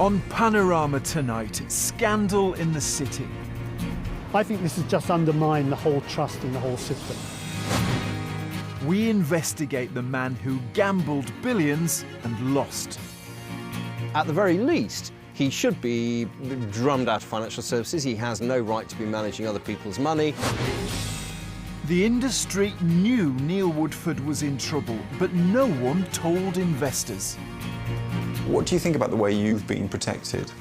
On Panorama tonight, scandal in the city. I think this has just undermined the whole trust in the whole system. We investigate the man who gambled billions and lost. At the very least, he should be drummed out of financial services. He has no right to be managing other people's money. The industry knew Neil Woodford was in trouble, but no one told investors. What do you think about the way you've been protected?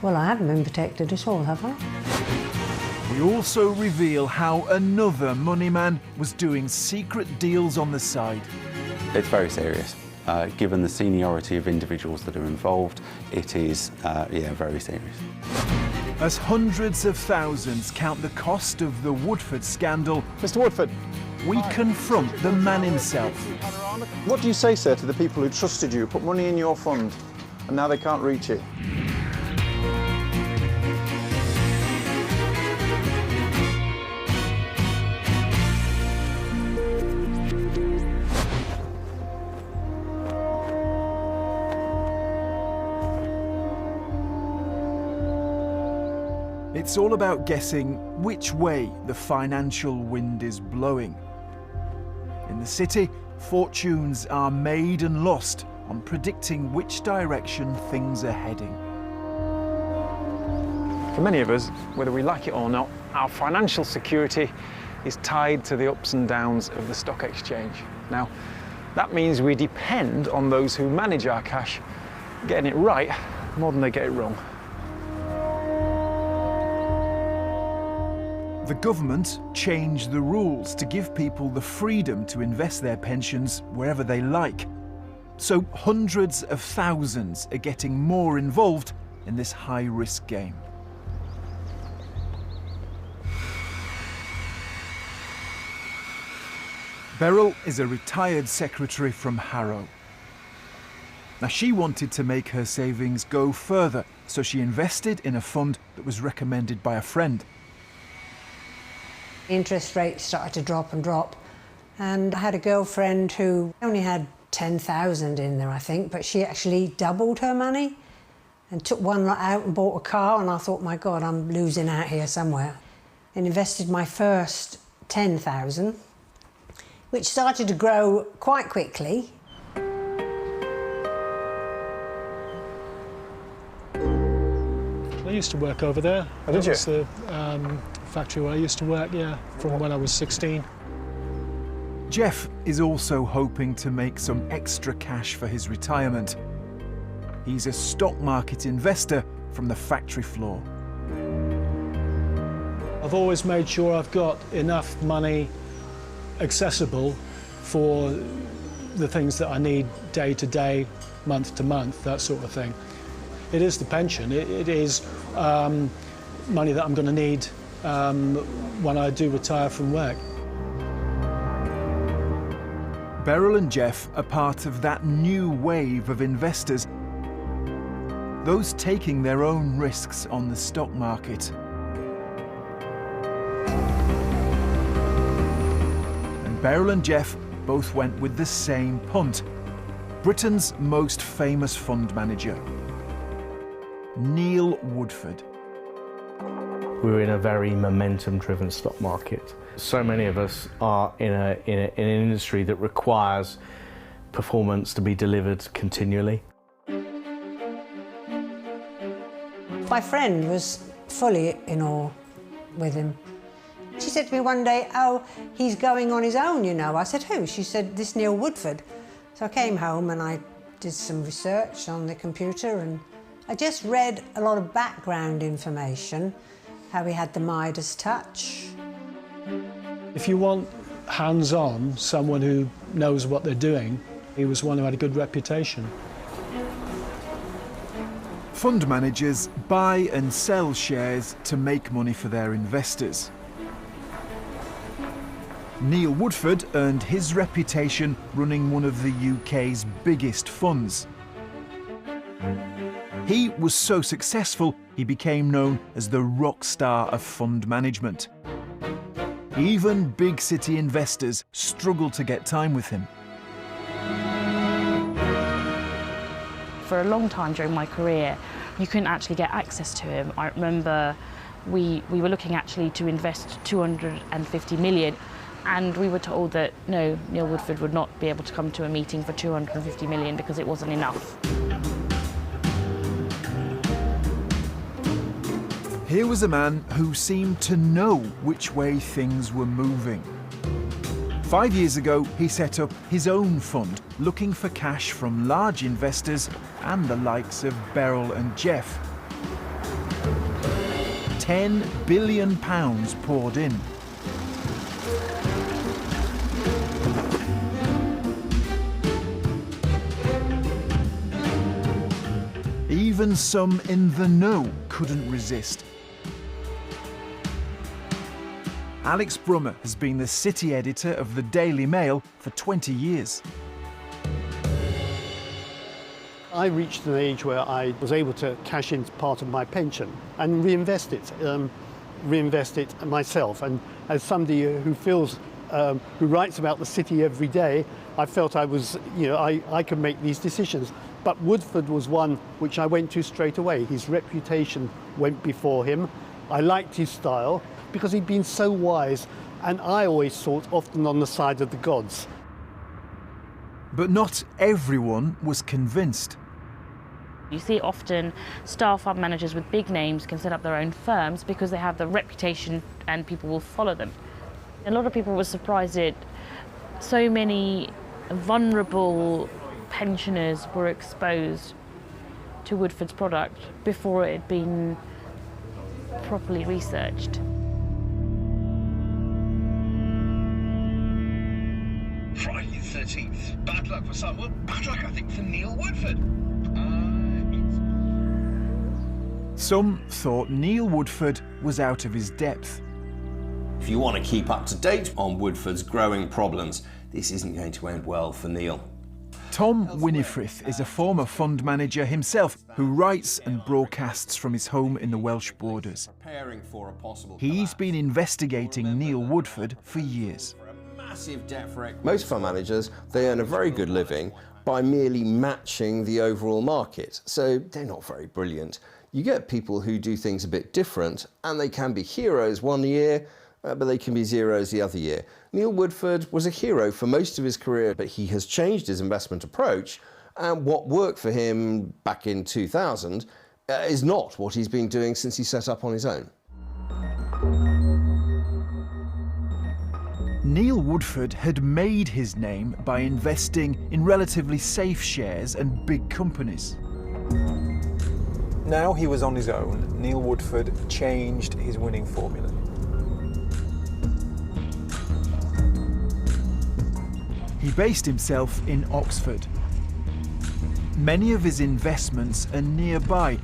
Well, I haven't been protected at all, have I? We also reveal how another money man was doing secret deals on the side. It's very serious. Given the seniority of individuals that are involved, it is, very serious. As hundreds of thousands count the cost of the Woodford scandal, Mr. Woodford, we confront the man himself. what do you say, sir, to the people who trusted you, put money in your fund, and now they can't reach it? It's all about guessing which way the financial wind is blowing. In the city, fortunes are made and lost on predicting which direction things are heading. For many of us, whether we like it or not, our financial security is tied to the ups and downs of the stock exchange. Now, that means we depend on those who manage our cash getting it right more than they get it wrong. The government changed the rules to give people the freedom to invest their pensions wherever they like. So hundreds of thousands are getting more involved in this high-risk game. Beryl is a retired secretary from Harrow. Now, she wanted to make her savings go further, so she invested in a fund that was recommended by a friend. Interest rates started to drop and drop, and I had a girlfriend who only had 10,000 in there, I think, but she actually doubled her money and took one lot out and bought a car, and I thought, my God, I'm losing out here somewhere. And invested my first 10,000, which started to grow quite quickly. I used to work over there. Oh, did you? That was the factory where I used to work, yeah, from when I was 16. Jeff is also hoping to make some extra cash for his retirement. He's a stock market investor from the factory floor. I've always made sure I've got enough money accessible for the things that I need day to day, month to month, that sort of thing. It is the pension. It is money that I'm going to need when I do retire from work. Beryl and Jeff are part of that new wave of investors, those taking their own risks on the stock market. And Beryl and Jeff both went with the same punt. Britain's most famous fund manager, Neil Woodford. We're in a very momentum-driven stock market. So many of us are in an industry that requires performance to be delivered continually. My friend was fully in awe with him. She said to me one day, oh, he's going on his own, you know. I said, who? She said, this Neil Woodford. So I came home and I did some research on the computer, and I just read a lot of background information, how he had the Midas touch. If you want hands-on, someone who knows what they're doing, he was one who had a good reputation. Fund managers buy and sell shares to make money for their investors. Neil Woodford earned his reputation running one of the UK's biggest funds. He was so successful, he became known as the rock star of fund management. Even big city investors struggled to get time with him. for a long time during my career, you couldn't actually get access to him. I remember we were looking actually to invest 250 million, and we were told that no, Neil Woodford would not be able to come to a meeting for 250 million because it wasn't enough. Here was a man who seemed to know which way things were moving. 5 years ago, he set up his own fund, looking for cash from large investors and the likes of Beryl and Jeff. £10 billion poured in. Even some in the know couldn't resist. Alex Brummer has been the city editor of the Daily Mail for 20 years. I reached an age where I was able to cash in part of my pension and reinvest it myself. And as somebody who feels, who writes about the city every day, I felt I was, I could make these decisions. But Woodford was one which I went to straight away. His reputation went before him. I liked his style because he'd been so wise, and I always thought often on the side of the gods. But not everyone was convinced. You see often star fund managers with big names can set up their own firms because they have the reputation and people will follow them. A lot of people were surprised that so many vulnerable pensioners were exposed to Woodford's product before it had been properly researched. Friday the 13th. Bad luck for some. Well, bad luck, I think, for Neil Woodford. Some thought Neil Woodford was out of his depth. If you want to keep up to date on Woodford's growing problems, this isn't going to end well for Neil. Tom Winifrith is a former fund manager himself who writes and broadcasts from his home in the Welsh borders. He's been investigating Neil Woodford for years. Most fund managers, they earn a very good living by merely matching the overall market, so they're not very brilliant. You get people who do things a bit different, and they can be heroes one year, but they can be zeros the other year. Neil Woodford was a hero for most of his career, but he has changed his investment approach, and what worked for him back in 2000 is not what he's been doing since he set up on his own. Neil Woodford had made his name by investing in relatively safe shares and big companies. Now he was on his own, Neil Woodford changed his winning formula. He based himself in Oxford. Many of his investments are nearby,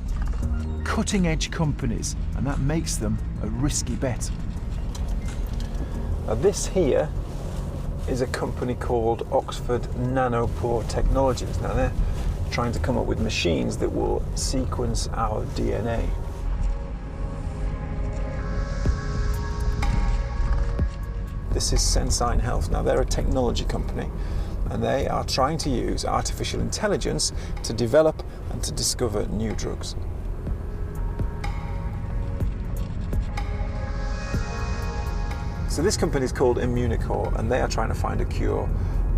cutting-edge companies, and that makes them a risky bet. Now this here is a company called Oxford Nanopore Technologies. Now they're trying to come up with machines that will sequence our DNA. This is Sensine Health. Now they're a technology company and they are trying to use artificial intelligence to develop and to discover new drugs. So this company is called Immunocore and they are trying to find a cure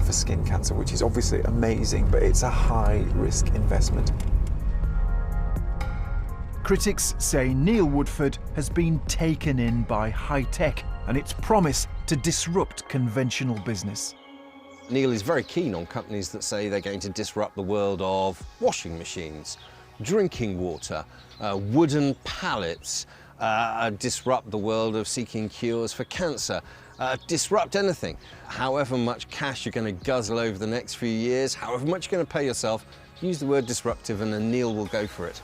for skin cancer, which is obviously amazing, but it's a high-risk investment. Critics say Neil Woodford has been taken in by high-tech and its promise to disrupt conventional business. Neil is very keen on companies that say they're going to disrupt the world of washing machines, drinking water, wooden pallets, disrupt the world of seeking cures for cancer. Disrupt anything. However much cash you're going to guzzle over the next few years, however much you're going to pay yourself, use the word disruptive and then Neil will go for it.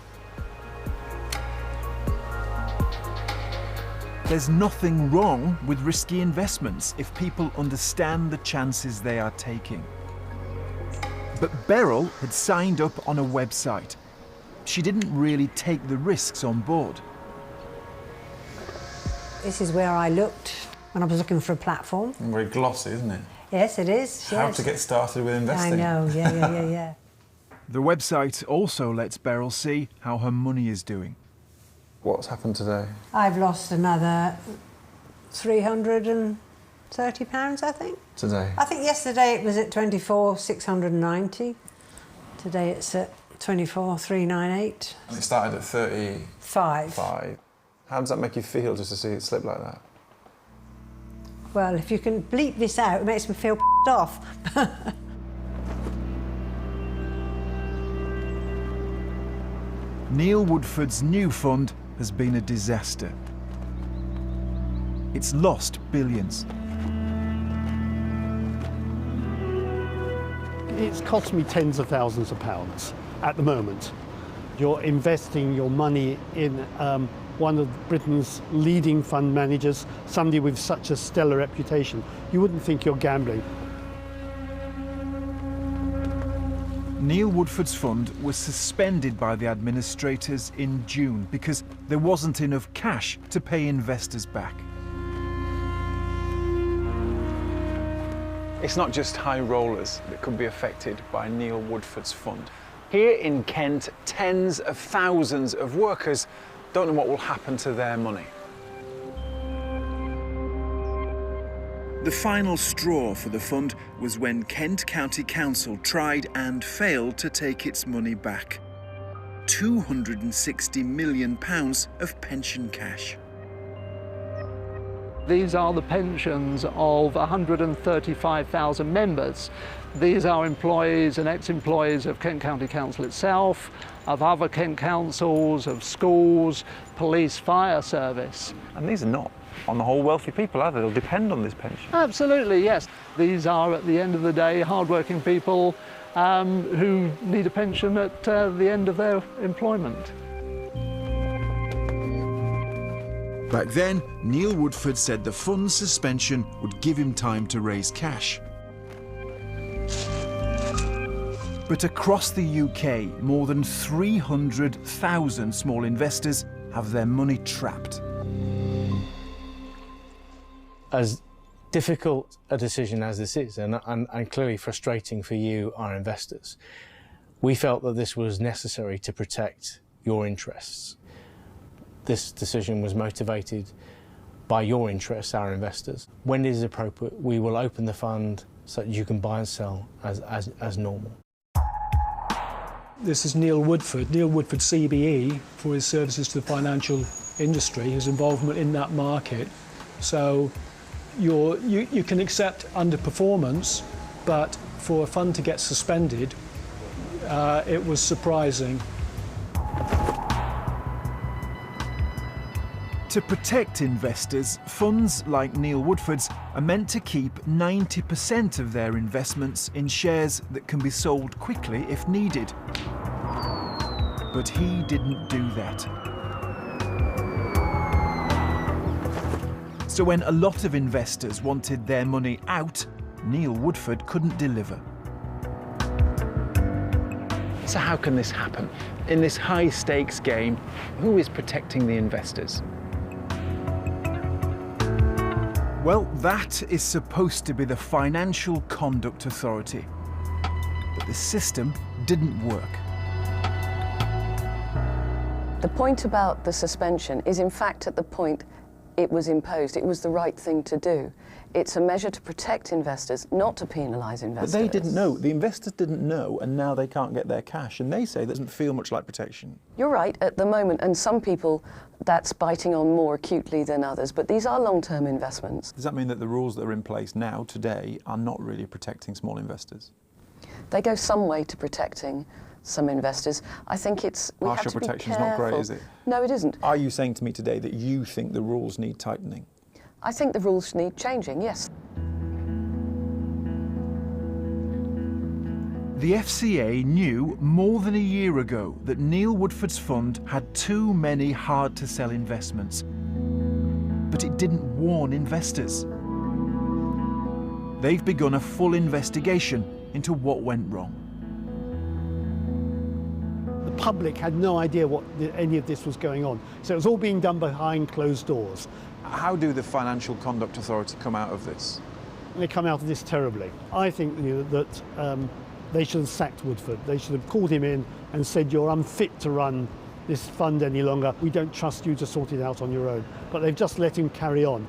There's nothing wrong with risky investments if people understand the chances they are taking. But Beryl had signed up on a website. She didn't really take the risks on board. This is where I looked when I was looking for a platform. Very glossy, isn't it? Yes, it is. How yes. to get started with investing. I know, yeah. The website also lets Beryl see how her money is doing. What's happened today? I've lost another £330, I think. Today? I think yesterday it was at 24,690. Today it's at 24,398. And it started at 35. Five. How does that make you feel just to see it slip like that? Well, if you can bleep this out, it makes me feel p***ed off. Neil Woodford's new fund has been a disaster. It's lost billions. It's cost me tens of thousands of pounds at the moment. You're investing your money in one of Britain's leading fund managers, somebody with such a stellar reputation. You wouldn't think you're gambling. Neil Woodford's fund was suspended by the administrators in June because there wasn't enough cash to pay investors back. It's not just high rollers that could be affected by Neil Woodford's fund. Here in Kent, tens of thousands of workers don't know what will happen to their money. The final straw for the fund was when Kent County Council tried and failed to take its money back. £260 million of pension cash. These are the pensions of 135,000 members. These are employees and ex-employees of Kent County Council itself, of other Kent councils, of schools, police, fire service. And these are not, on the whole, wealthy people, are they? They'll depend on this pension. Absolutely, yes. These are, at the end of the day, hard-working people who need a pension at the end of their employment. Back then, Neil Woodford said the fund's suspension would give him time to raise cash. But across the UK, more than 300,000 small investors have their money trapped. As difficult a decision as this is, and clearly frustrating for you, our investors, we felt that this was necessary to protect your interests. This decision was motivated by your interests, our investors. When it is appropriate, we will open the fund so that you can buy and sell as normal. This is Neil Woodford CBE, for his services to the financial industry, his involvement in that market. So you can accept underperformance, but for a fund to get suspended, it was surprising. To protect investors, funds like Neil Woodford's are meant to keep 90% of their investments in shares that can be sold quickly if needed. But he didn't do that. So when a lot of investors wanted their money out, Neil Woodford couldn't deliver. So how can this happen? In this high-stakes game, who is protecting the investors? Well, that is supposed to be the Financial Conduct Authority. But the system didn't work. The point about the suspension is, in fact, at the point it was imposed, it was the right thing to do. It's a measure to protect investors, not to penalise investors. But they didn't know. The investors didn't know, and now they can't get their cash. And they say that doesn't feel much like protection. You're right, at the moment, and some people, that's biting on more acutely than others, but these are long-term investments. Does that mean that the rules that are in place now, today, are not really protecting small investors? They go some way to protecting some investors. I think it's... Partial protection is not great, is it? No, it isn't. Are you saying to me today that you think the rules need tightening? I think the rules need changing, yes. The FCA knew more than a year ago that Neil Woodford's fund had too many hard-to-sell investments, but it didn't warn investors. They've begun a full investigation into what went wrong. The public had no idea what any of this was going on, so it was all being done behind closed doors. How do the Financial Conduct Authority come out of this? And they come out of this terribly. I think that they should have sacked Woodford. They should have called him in and said, you're unfit to run this fund any longer. We don't trust you to sort it out on your own. But they've just let him carry on.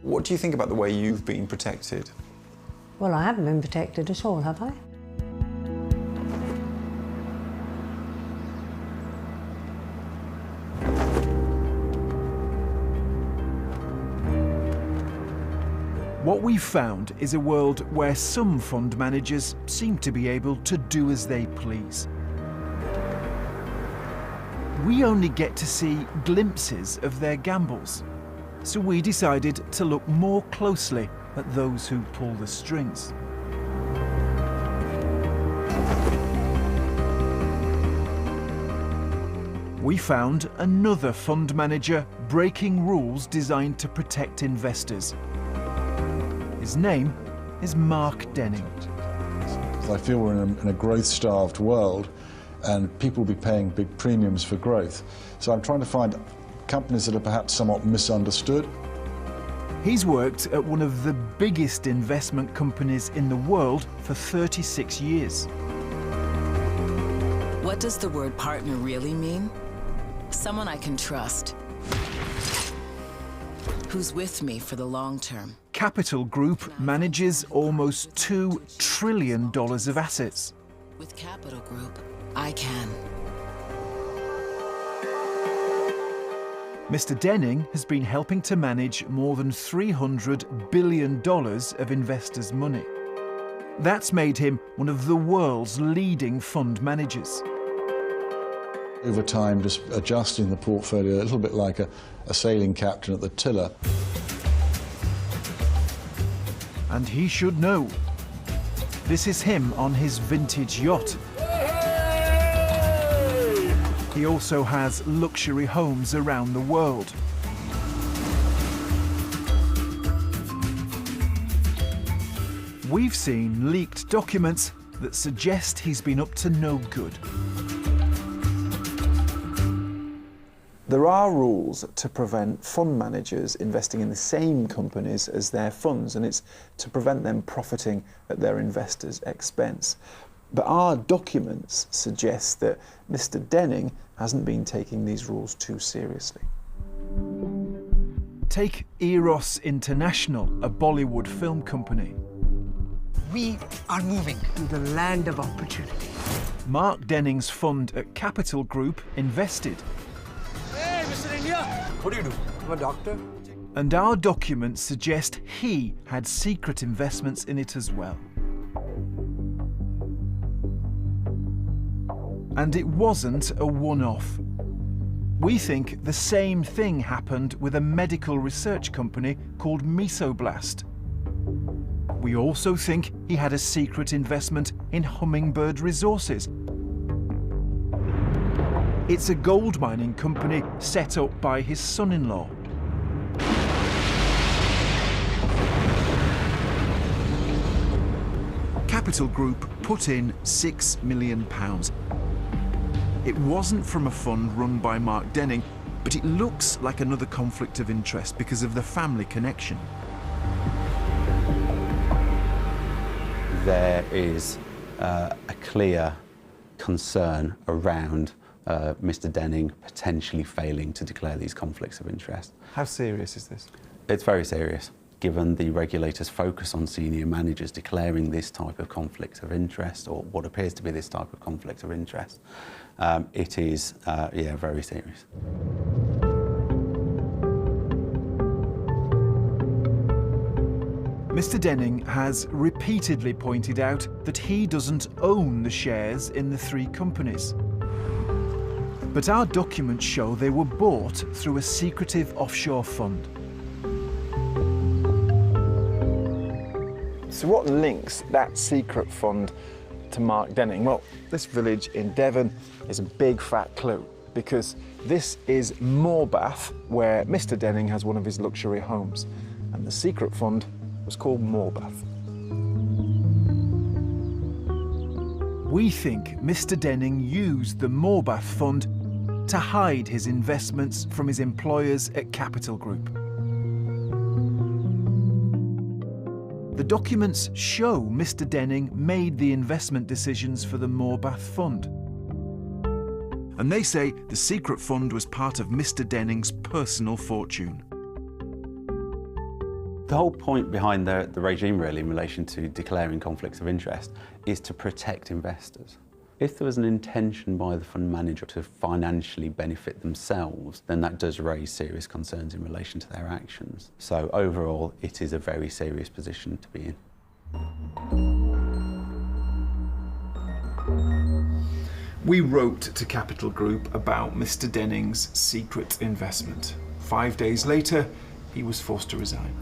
What do you think about the way you've been protected? Well, I haven't been protected at all, have I? What we've found is a world where some fund managers seem to be able to do as they please. We only get to see glimpses of their gambles, so we decided to look more closely at those who pull the strings. We found another fund manager breaking rules designed to protect investors. His name is Mark Denning. I feel we're in a growth-starved world and people will be paying big premiums for growth. So I'm trying to find companies that are perhaps somewhat misunderstood. He's worked at one of the biggest investment companies in the world for 36 years. What does the word partner really mean? Someone I can trust, who's with me for the long term. Capital Group manages almost $2 trillion of assets. With Capital Group, I can. Mr. Denning has been helping to manage more than $300 billion of investors' money. That's made him one of the world's leading fund managers. Over time, just adjusting the portfolio a little bit like a sailing captain at the tiller. And he should know. This is him on his vintage yacht. He also has luxury homes around the world. We've seen leaked documents that suggest he's been up to no good. There are rules to prevent fund managers investing in the same companies as their funds, and it's to prevent them profiting at their investors' expense. But our documents suggest that Mr. Denning hasn't been taking these rules too seriously. Take Eros International, a Bollywood film company. We are moving to the land of opportunity. Mark Denning's fund at Capital Group invested. Hey, Mr. India! What do you do? I'm a doctor. And our documents suggest he had secret investments in it as well. And it wasn't a one-off. We think the same thing happened with a medical research company called Mesoblast. We also think he had a secret investment in Hummingbird Resources. It's a gold mining company set up by his son-in-law. Capital Group put in £6 million. It wasn't from a fund run by Mark Denning, but it looks like another conflict of interest because of the family connection. There is a clear concern around Mr. Denning potentially failing to declare these conflicts of interest. How serious is this? It's very serious, given the regulator's focus on senior managers declaring this type of conflict of interest, or what appears to be this type of conflict of interest. It is, yeah, very serious. Mr. Denning has repeatedly pointed out that he doesn't own the shares in the three companies. But our documents show they were bought through a secretive offshore fund. So what links that secret fund to Mark Denning? Well, this village in Devon is a big fat clue, because this is Morbath, where Mr. Denning has one of his luxury homes, and the secret fund was called Morbath. We think Mr. Denning used the Morbath fund to hide his investments from his employers at Capital Group. The documents show Mr. Denning made the investment decisions for the Morbath Fund. And they say the secret fund was part of Mr. Denning's personal fortune. The whole point behind the regime really in relation to declaring conflicts of interest is to protect investors. If there was an intention by the fund manager to financially benefit themselves, then that does raise serious concerns in relation to their actions. So overall, it is a very serious position to be in. We wrote to Capital Group about Mr. Denning's secret investment. 5 days later, he was forced to resign.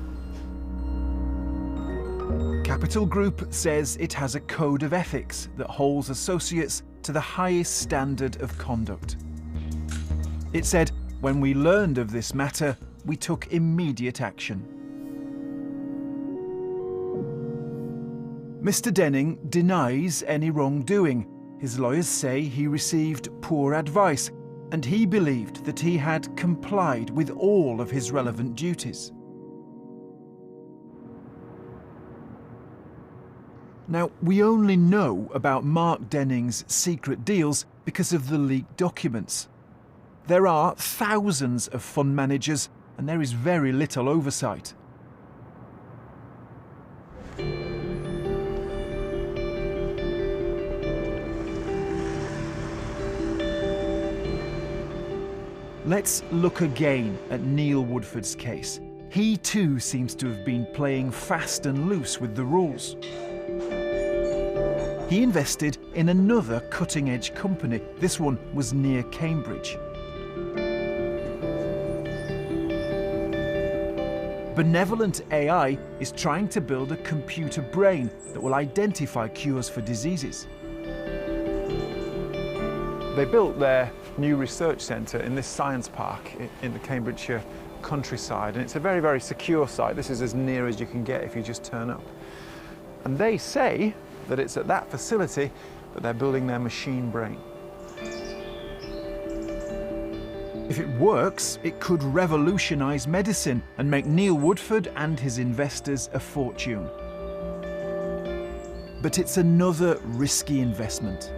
Capital Group says it has a code of ethics that holds associates to the highest standard of conduct. It said, when we learned of this matter, we took immediate action. Mr. Denning denies any wrongdoing. His lawyers say he received poor advice, and he believed that he had complied with all of his relevant duties. Now, we only know about Mark Denning's secret deals because of the leaked documents. There are thousands of fund managers, and there is very little oversight. Let's look again at Neil Woodford's case. He too seems to have been playing fast and loose with the rules. He invested in another cutting-edge company. This one was near Cambridge. Benevolent AI is trying to build a computer brain that will identify cures for diseases. They built their new research centre in this science park in the Cambridgeshire countryside, and it's a very, very secure site. This is as near as you can get if you just turn up. And they say that it's at that facility that they're building their machine brain. If it works, it could revolutionise medicine and make Neil Woodford and his investors a fortune. But it's another risky investment.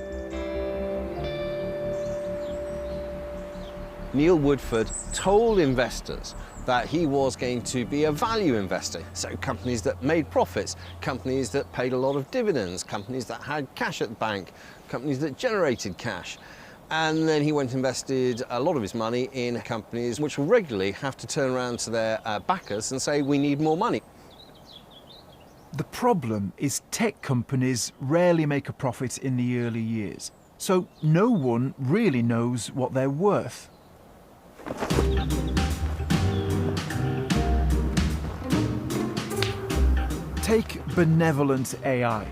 Neil Woodford told investors that he was going to be a value investor. So companies that made profits, companies that paid a lot of dividends, companies that had cash at the bank, companies that generated cash. And then he went and invested a lot of his money in companies which will regularly have to turn around to their backers and say, we need more money. The problem is tech companies rarely make a profit in the early years, so no one really knows what they're worth. Take benevolent AI.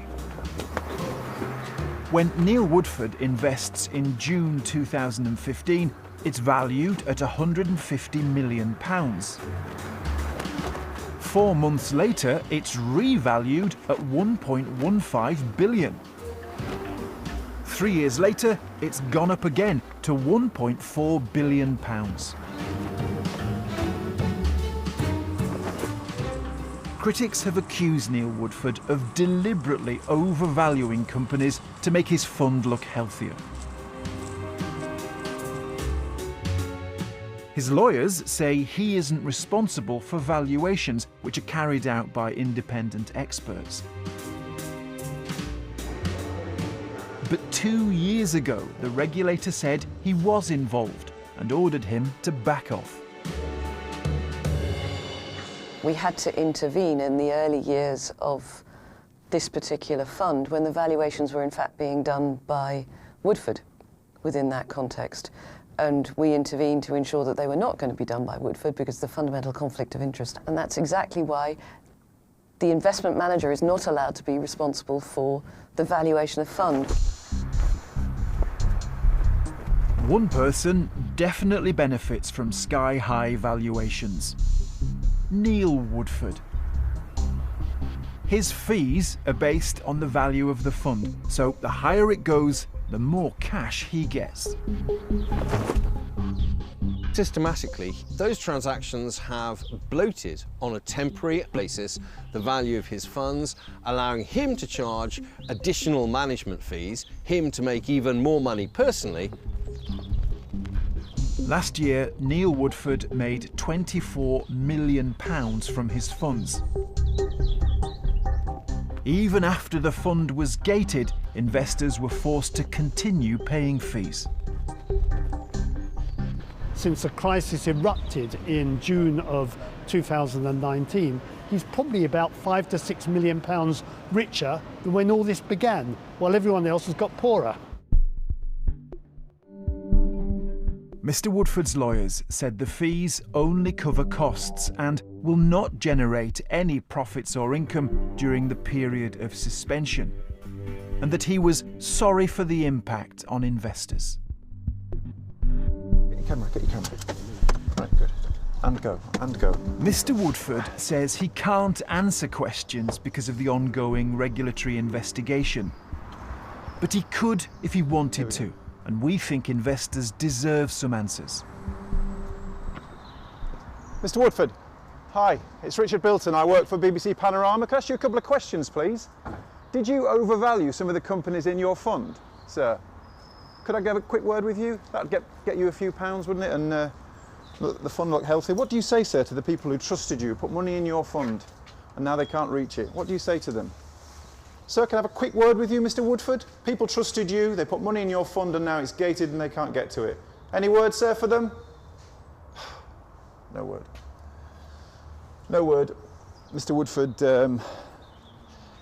When Neil Woodford invests in June 2015, it's valued at £150 million. 4 months later, it's revalued at £1.15 billion. 3 years later, it's gone up again to £1.4 billion. Critics have accused Neil Woodford of deliberately overvaluing companies to make his fund look healthier. His lawyers say he isn't responsible for valuations which are carried out by independent experts. But 2 years ago, the regulator said he was involved and ordered him to back off. We had to intervene in the early years of this particular fund when the valuations were in fact being done by Woodford within that context. And we intervened to ensure that they were not going to be done by Woodford because of the fundamental conflict of interest. And that's exactly why the investment manager is not allowed to be responsible for the valuation of fund. One person definitely benefits from sky-high valuations. Neil Woodford. His fees are based on the value of the fund, so the higher it goes, the more cash he gets. Systematically, those transactions have bloated on a temporary basis the value of his funds, allowing him to charge additional management fees, him to make even more money personally. Last year, Neil Woodford made £24 million from his funds. Even after the fund was gated, investors were forced to continue paying fees. Since the crisis erupted in June of 2019, he's probably about £5 to £6 million richer than when all this began, while everyone else has got poorer. Mr. Woodford's lawyers said the fees only cover costs and will not generate any profits or income during the period of suspension, and that he was sorry for the impact on investors. Get your camera. Right, good. And go, and go. Mr. Woodford says he can't answer questions because of the ongoing regulatory investigation. But he could if he wanted to, and we think investors deserve some answers. Mr. Woodford, hi, it's Richard Bilton. I work for BBC Panorama. Can I ask you a couple of questions, please? Did you overvalue some of the companies in your fund, sir? Could I have a quick word with you? That'd get you a few pounds, wouldn't it? And the fund looked healthy. What do you say, sir, to the people who trusted you, put money in your fund, and now they can't reach it? What do you say to them? Sir, can I have a quick word with you, Mr. Woodford? People trusted you, they put money in your fund, and now it's gated and they can't get to it. Any word, sir, for them? No word. No word. Mr. Woodford,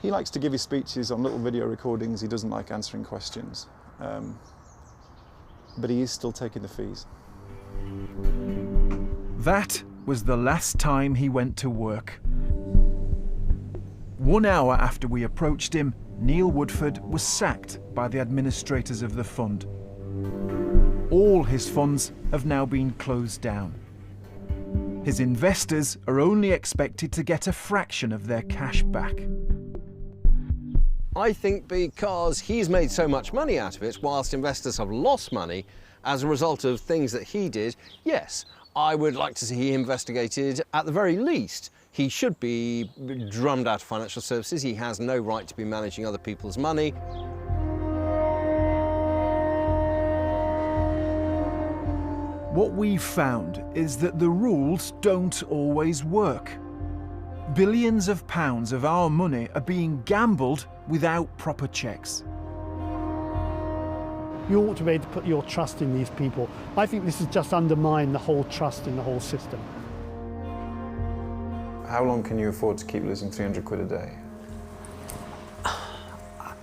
he likes to give his speeches on little video recordings. He doesn't like answering questions. But he is still taking the fees. That was the last time he went to work. 1 hour after we approached him, Neil Woodford was sacked by the administrators of the fund. All his funds have now been closed down. His investors are only expected to get a fraction of their cash back. I think because he's made so much money out of it, whilst investors have lost money as a result of things that he did, yes, I would like to see him investigated. At the very least, he should be drummed out of financial services. He has no right to be managing other people's money. What we've found is that the rules don't always work. Billions of pounds of our money are being gambled without proper checks. You ought to be able to put your trust in these people. I think this has just undermined the whole trust in the whole system. How long can you afford to keep losing 300 quid a day?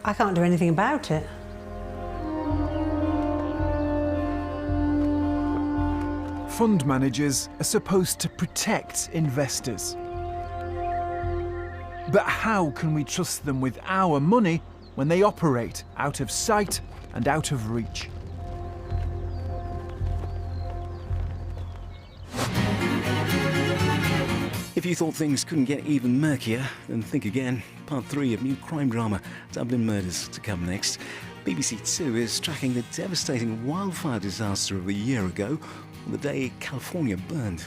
I can't do anything about it. Fund managers are supposed to protect investors. But how can we trust them with our money when they operate out of sight and out of reach? If you thought things couldn't get even murkier, then think again. Part 3 of new crime drama, Dublin Murders, to come next. BBC Two is tracking the devastating wildfire disaster of a year ago on the day California burned.